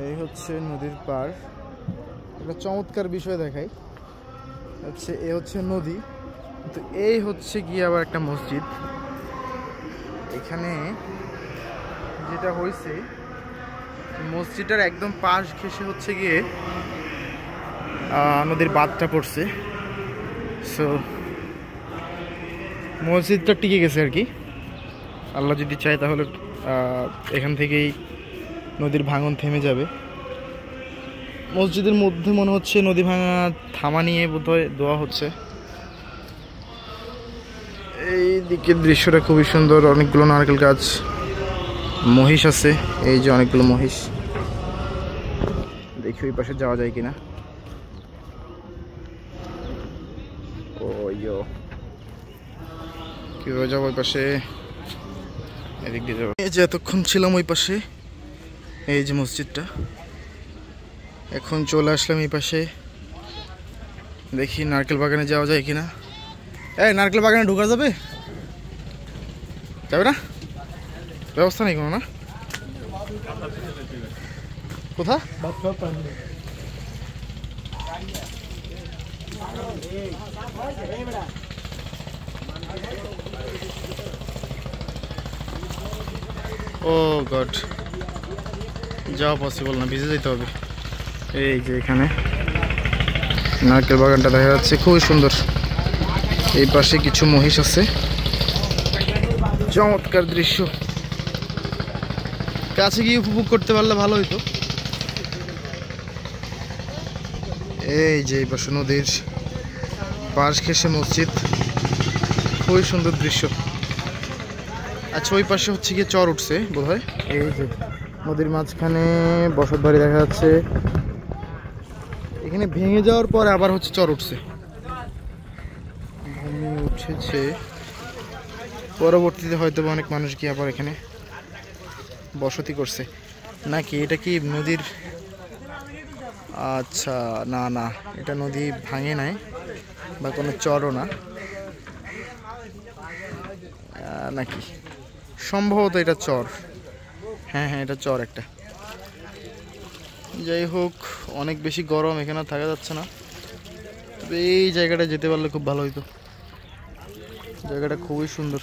এই হচ্ছে নদীর পার। একটা চমৎকার বিষয় দেখাই হচ্ছে, এ হচ্ছে নদী, তো এই হচ্ছে গিয়ে আবার একটা মসজিদ। এখানে যেটা হয়েছে, মসজিদটার একদম পাশ ঘেঁষে হচ্ছে গিয়ে নদীর বাঁধটা পড়ছে। সো মসজিদটা টিকে গেছে আর কি। আল্লাহ যদি চায় তাহলে এখান থেকেই নদীর ভাঙন থেমে যাবে। মসজিদের মধ্যে মনে হচ্ছে নদী ভাঙা থামা নিয়ে বোধহয় দোয়া হচ্ছে। এই দিকের দৃশ্যটা খুবই সুন্দর, অনেকগুলো নারকেল গাছ, মহিষ আছে, এই যে অনেকগুলো মহিষ। দেখি ওই পাশে যাওয়া যায় কিনা। কিভাবে যাবো ওই পাশে? এদিক দিয়ে যাবো। এই যে এতক্ষণ ছিলাম ওই পাশে, এই যে মসজিদটা, এখন চলে আসলাম এই পাশে। দেখি নারকেল বাগানে যাওয়া যায় কিনা। এই নারকেল বাগানে ঢোকা যাবে? যাবে না? ব্যবস্থা নেই কোনো? না কোথা? ও গড, যাওয়া পসিবল না, ভিজে যেতে হবে। এই যে এখানে নারকেল বাগানটা দেখা যাচ্ছে, খুবই সুন্দর। এই পাশে কিছু মহিষ আছে, চমৎকার দৃশ্য। কাছে গিয়ে উপভোগ করতে পারলে ভালো হইতো। এই যে এই পাশে নদীর পাশ ঘেঁষে মসজিদ, খুবই সুন্দর দৃশ্য। আচ্ছা, ওই পাশে হচ্ছে গিয়ে চর উঠছে বোধহয়। এই যে নদীর মাঝখানে বসত বাড়ি দেখা যাচ্ছে। এখানে ভেঙে যাওয়ার পরে আবার হচ্ছে চর উঠছে, ভূমি উঠেছে। পরবর্তীতে হয়তো অনেক মানুষ গিয়ে আবার এখানে বসতি করছে নাকি। এটা কি নদীর? আচ্ছা, না না, এটা নদী ভাঙে নাই বা কোনো চরও না নাকি, সম্ভবত এটা চর। হ্যাঁ হ্যাঁ, এটা চর একটা। যাই হোক, অনেক বেশি গরম, এখানে থাকা যাচ্ছে না। তবে এই জায়গাটা যেতে পারলে খুব ভালো হইতো, জায়গাটা খুবই সুন্দর।